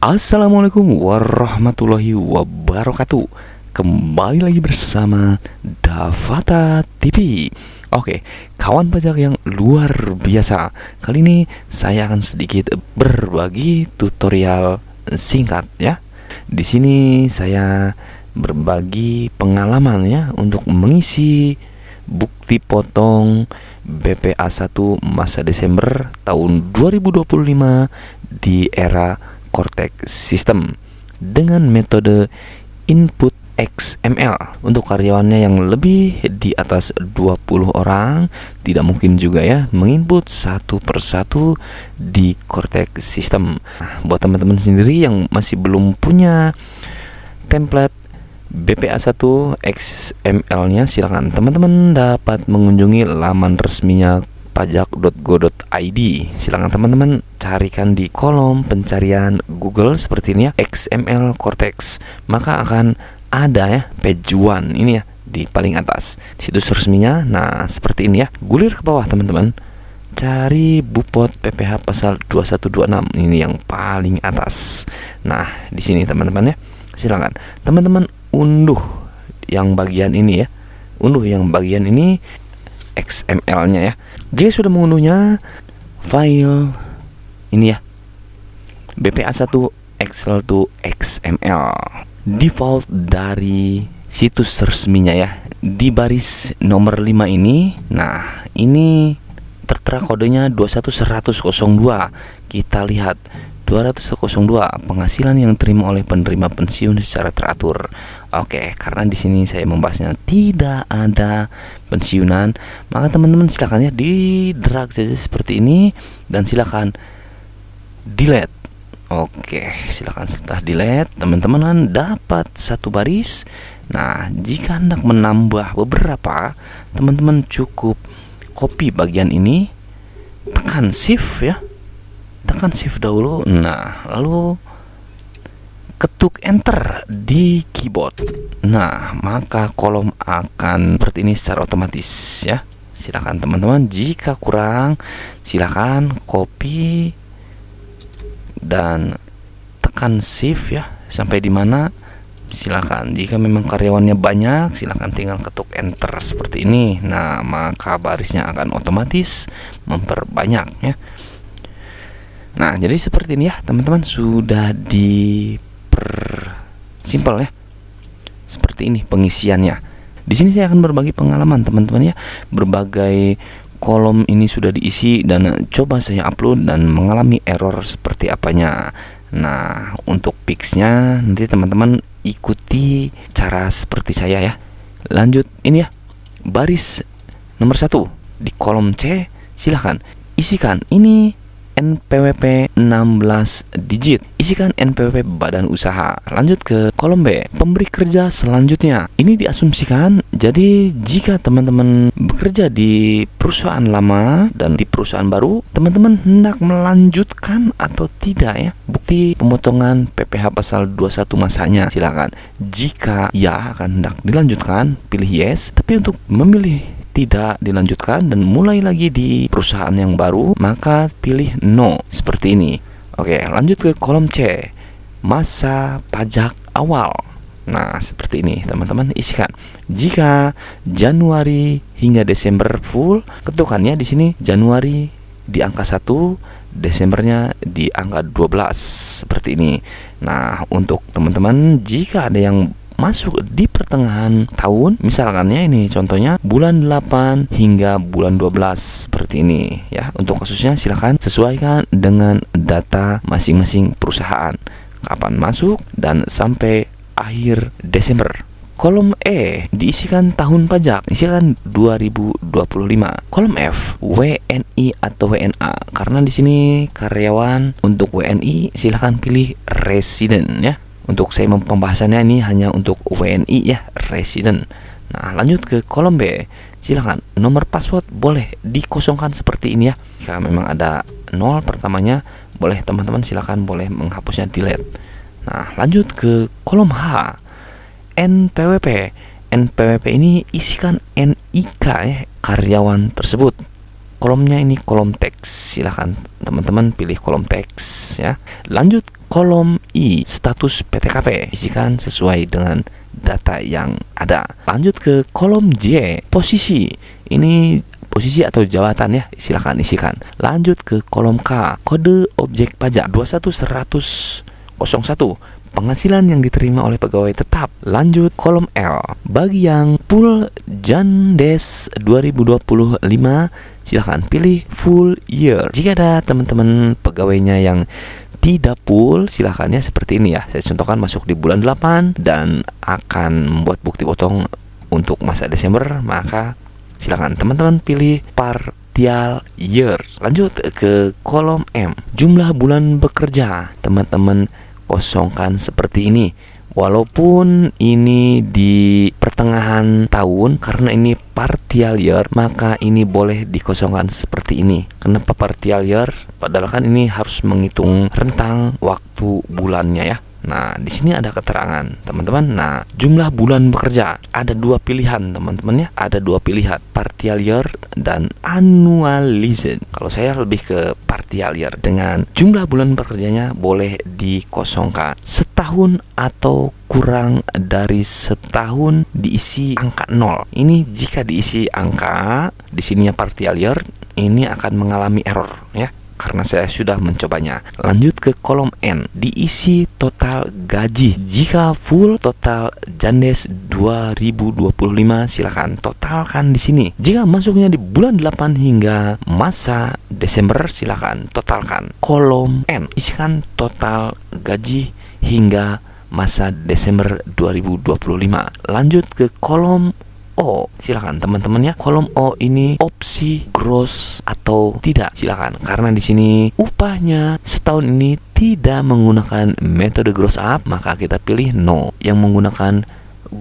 Assalamualaikum warahmatullahi wabarakatuh. Kembali lagi bersama Davata TV. Oke, kawan pajak yang luar biasa. Kali ini saya akan sedikit berbagi tutorial singkat ya. Di sini saya berbagi pengalaman ya untuk mengisi bukti potong BPA 1 masa Desember tahun 2025 di era Cortex System dengan metode input XML. Untuk karyawannya yang lebih di atas 20 orang tidak mungkin juga ya menginput satu persatu di Cortex System. Buat teman-teman sendiri yang masih belum punya template BPA 1 XML-nya, silakan teman-teman dapat mengunjungi laman resminya pajak.go.id. Silakan teman-teman carikan di kolom pencarian Google seperti ini ya, XML Cortex. Maka akan ada ya page 1 ini ya di paling atas situs resminya. Nah, seperti ini ya. Gulir ke bawah teman-teman. Cari Bupot PPh pasal 2126. Ini yang paling atas. Nah, di sini teman-teman ya. Silakan teman-teman unduh yang bagian ini ya. Unduh yang bagian ini XML-nya ya. Jika sudah mengunduhnya, file ini ya, BPA 1 Excel to XML default dari situs resminya ya. Di baris nomor 5 ini, nah ini tertera kodenya 21102. Kita lihat 202 penghasilan yang diterima oleh penerima pensiun secara teratur. Oke, karena di sini saya membahasnya tidak ada pensiunan, maka teman-teman silakan ya di drag saja seperti ini dan silakan delete. Oke, silakan setelah delete teman-teman dapat satu baris. Nah, jika hendak menambah beberapa, teman-teman cukup copy bagian ini, tekan shift ya. Tekan shift dahulu. Nah, lalu ketuk enter di keyboard. Nah, maka kolom akan seperti ini secara otomatis ya. Silakan teman-teman, jika kurang silakan copy dan tekan shift ya sampai di mana silakan. Jika memang karyawannya banyak, silakan tinggal ketuk enter seperti ini. Nah, maka barisnya akan otomatis memperbanyak ya. Nah, jadi seperti ini ya teman-teman, sudah simpel ya. Seperti ini pengisiannya. Di sini saya akan berbagi pengalaman teman-teman ya. Berbagai kolom ini sudah diisi dan coba saya upload dan mengalami error seperti apanya. Nah, untuk fixnya nanti teman-teman ikuti cara seperti saya ya. Lanjut ini ya. Baris nomor 1 di kolom C, silahkan isikan ini NPWP 16 digit. Isikan NPWP badan usaha. Lanjut ke kolom B, pemberi kerja selanjutnya. Ini diasumsikan, jadi jika teman-teman bekerja di perusahaan lama dan di perusahaan baru, teman-teman hendak melanjutkan atau tidak ya bukti pemotongan PPh pasal 21 masanya, silakan. Jika ya akan hendak dilanjutkan, pilih yes. Tapi untuk memilih tidak dilanjutkan dan mulai lagi di perusahaan yang baru, maka pilih no seperti ini. Oke, lanjut ke kolom C, masa pajak awal. Nah, seperti ini teman-teman isikan. Jika Januari hingga Desember full, ketukannya di sini Januari di angka 1, Desembernya di angka 12 seperti ini. Nah, untuk teman-teman jika ada yang masuk di pertengahan tahun, misalkan ya ini contohnya bulan 8 hingga bulan 12 seperti ini ya. Untuk kasusnya silakan sesuaikan dengan data masing-masing perusahaan kapan masuk dan sampai akhir Desember. Kolom E diisikan tahun pajak, isikan 2025. Kolom F WNI atau WNA, karena di sini karyawan. Untuk WNI silakan pilih resident ya. Untuk saya pembahasannya ini hanya untuk WNI ya, resident. Nah, lanjut ke kolom B, silakan nomor password boleh dikosongkan seperti ini ya. Jika memang ada 0 pertamanya, boleh teman-teman silakan boleh menghapusnya delete. Nah, lanjut ke kolom H, NPWP. NPWP ini isikan NIK ya, karyawan tersebut. kolomnya ini kolom teks. Silahkan teman-teman pilih kolom teks ya. Lanjut kolom I, status PTKP, isikan sesuai dengan data yang ada. Lanjut ke kolom J, posisi. Ini posisi atau jabatan ya, silakan isikan. Lanjut ke kolom K, kode objek pajak 21101, penghasilan yang diterima oleh pegawai tetap. Lanjut kolom L, bagi yang full Jandes 2025, silakan pilih full year. Jika ada teman-teman pegawainya yang tidak full, silakannya seperti ini ya. Saya contohkan masuk di bulan 8 dan akan membuat bukti potong untuk masa Desember, maka silakan teman-teman pilih partial year. Lanjut ke kolom M, jumlah bulan bekerja. Teman-teman kosongkan seperti ini. Walaupun ini di pertengahan tahun, karena ini partial year, maka ini boleh dikosongkan seperti ini. Kenapa partial year? Padahal kan ini harus menghitung rentang waktu bulannya ya. Nah, di sini ada keterangan, teman-teman. Nah, jumlah bulan bekerja ada dua pilihan, teman-teman ya. Ada dua pilihan, partial year dan annualized. Kalau saya lebih ke partial year, dengan jumlah bulan bekerjanya boleh dikosongkan. Setahun atau kurang dari setahun diisi angka 0. Ini jika diisi angka di sininya partial year, ini akan mengalami error ya, karena saya sudah mencobanya. Lanjut ke kolom N, diisi total gaji. Jika full total Jandes 2025, silakan totalkan di sini. Jika masuknya di bulan 8 hingga masa Desember, silakan totalkan. Kolom N, isikan total gaji hingga masa Desember 2025. Lanjut ke kolom O, silakan teman-teman ya. Kolom O ini opsi gross atau tidak, silakan. Karena di sini upahnya setahun ini tidak menggunakan metode gross up, maka kita pilih no. Yang menggunakan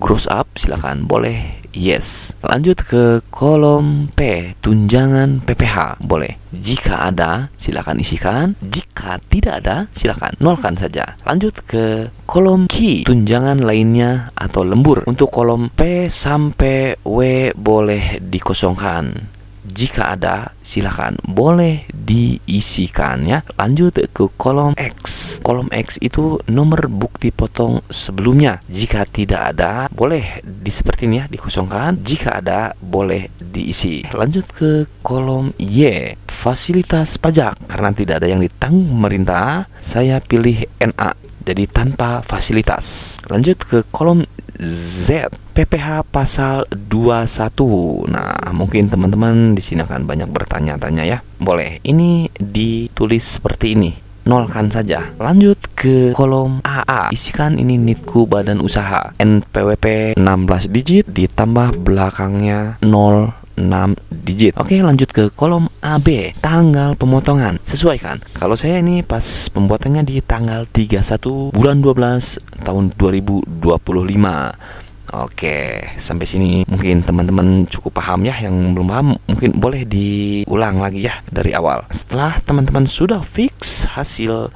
gross up, silakan boleh yes. Lanjut ke kolom P, tunjangan PPh, boleh. Jika ada, silakan isikan. Jika tidak ada, silakan nolkan saja. Lanjut ke kolom Q, tunjangan lainnya atau lembur. Untuk kolom P sampai W boleh dikosongkan. Jika ada, silakan boleh diisikan ya. Lanjut ke kolom X. Kolom X itu nomor bukti potong sebelumnya. Jika tidak ada, boleh seperti ini ya, dikosongkan. Jika ada, boleh diisi. Lanjut ke kolom Y, fasilitas pajak. Karena tidak ada yang ditanggung pemerintah, saya pilih NA, jadi tanpa fasilitas. Lanjut ke kolom Z, PPh pasal 21. Nah, mungkin teman-teman di sini akan banyak bertanya-tanya ya. Boleh, ini ditulis seperti ini, nolkan saja. Lanjut ke kolom AA, isikan ini NITKU badan usaha, NPWP 16 digit ditambah belakangnya 06 digit. Oke, lanjut ke kolom AB, tanggal pemotongan. Sesuaikan. Kalau saya ini pas pembuatannya di tanggal 31 bulan 12 tahun 2025. Oke, sampai sini mungkin teman-teman cukup paham ya. Yang belum paham mungkin boleh diulang lagi ya dari awal. Setelah teman-teman sudah fix hasil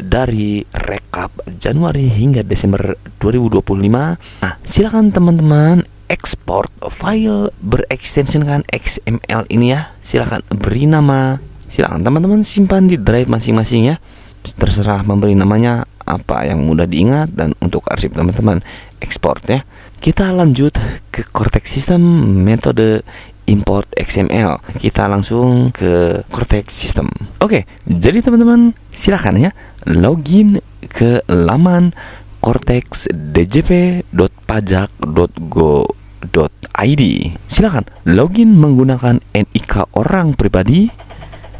dari rekap Januari hingga Desember 2025, nah silakan teman-teman ekspor file berekstensikan XML ini ya. Silakan beri nama, silakan teman-teman simpan di drive masing-masing ya. Terserah memberi namanya apa yang mudah diingat, dan untuk arsip teman-teman ekspor ya. Kita lanjut ke Cortex System, metode import XML. Kita langsung ke Cortex System. Oke, jadi teman-teman silakan ya login ke laman cortexdjp.pajak.go.id. Silakan login menggunakan NIK orang pribadi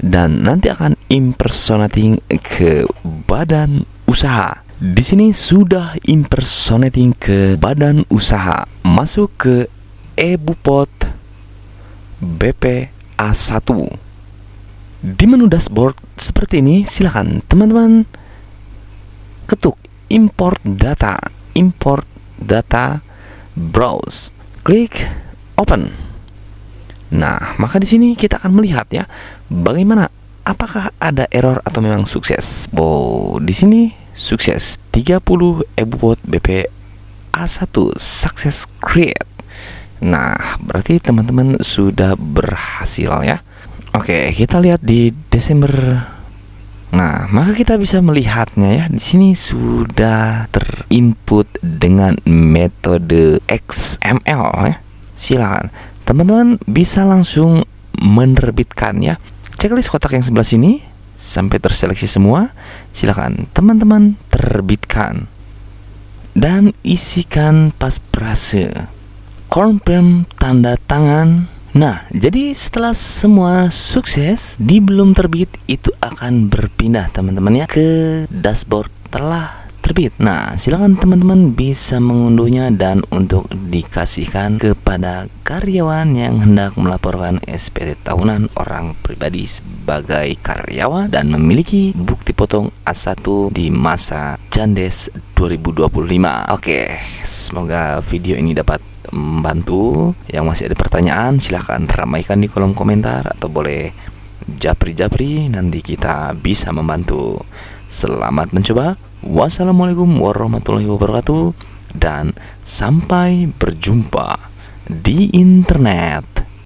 dan nanti akan impersonating ke badan usaha. Di sini sudah impersonating ke badan usaha. Masuk ke eBupot BPA1. Di menu dashboard seperti ini, silakan teman-teman ketuk import data, browse, klik open. Nah, maka di sini kita akan melihat ya bagaimana, apakah ada error atau memang sukses. Oh, di sini sukses 30 eBupot BPA1 success create. Nah, berarti teman-teman sudah berhasil ya. Oke, kita lihat di Desember. Nah, maka kita bisa melihatnya ya. Di sini sudah terinput dengan metode XML ya. Silakan teman-teman bisa langsung menerbitkan ya. Checklist kotak yang sebelah sini sampai terseleksi semua. Silakan teman-teman terbitkan dan isikan pasprase. Confirm tanda tangan. Nah, jadi setelah semua sukses, di belum terbit itu akan berpindah teman-teman ya ke dashboard telah terbit. Nah, silakan teman-teman bisa mengunduhnya dan untuk dikasihkan kepada karyawan yang hendak melaporkan SPT tahunan orang pribadi sebagai karyawan dan memiliki bukti potong A1 di masa Jandes 2025. Oke, semoga video ini dapat membantu. Yang masih ada pertanyaan silahkan ramaikan di kolom komentar atau boleh japri-japri, nanti kita bisa membantu. Selamat mencoba. Wassalamualaikum warahmatullahi wabarakatuh dan sampai berjumpa di internet.